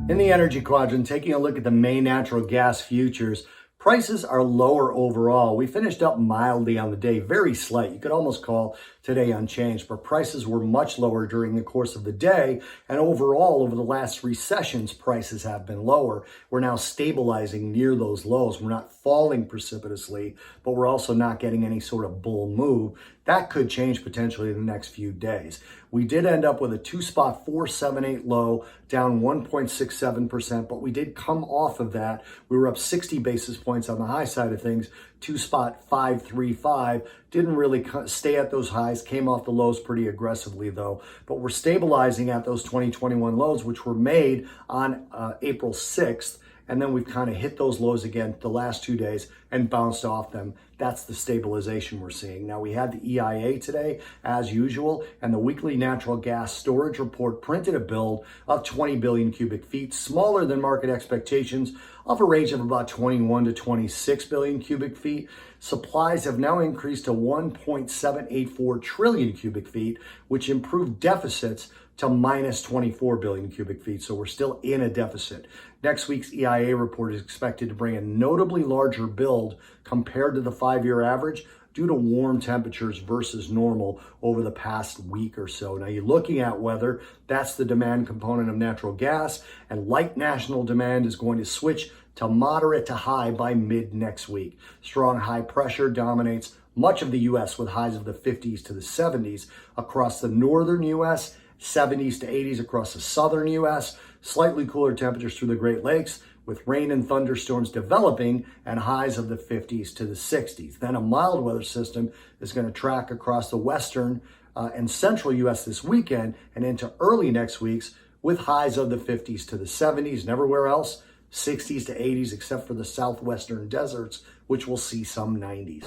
In the energy quadrant, taking a look at the May natural gas futures, prices are lower overall. We finished up mildly on the day, very slight. You could almost call today unchanged, but prices were much lower during the course of the day. And overall, over the last 3 sessions, prices have been lower. We're now stabilizing near those lows. We're not falling precipitously, but we're also not getting any sort of bull move. That could change potentially in the next few days. We did end up with a 2-spot 478 low, down 1.67%, but we did come off of that. We were up 60 basis points on the high side of things. 2-spot 535 didn't really stay at those highs, came off the lows pretty aggressively though, but we're stabilizing at those 2021 lows, which were made on April 6th. And then we've kind of hit those lows again the last 2 days and bounced off them. That's the stabilization we're seeing. Now, we had the EIA today, as usual, and the weekly natural gas storage report printed a build of 20 billion cubic feet, smaller than market expectations of a range of about 21 to 26 billion cubic feet. Supplies have now increased to 1.784 trillion cubic feet, which improved deficits to minus 24 billion cubic feet. So we're still in a deficit. Next week's EIA report is expected to bring a notably larger build compared to the 5-year average due to warm temperatures versus normal over the past week or so. Now you're looking at weather, that's the demand component of natural gas, and light national demand is going to switch to moderate to high by mid next week. Strong high pressure dominates much of the U.S. with highs of the 50s to the 70s across the northern U.S., 70s to 80s across the southern U.S., slightly cooler temperatures through the Great Lakes, with rain and thunderstorms developing and highs of the 50s to the 60s. Then a mild weather system is going to track across the western and central U.S. this weekend and into early next week's with highs of the 50s to the 70s, and everywhere else, 60s to 80s, except for the southwestern deserts, which will see some 90s.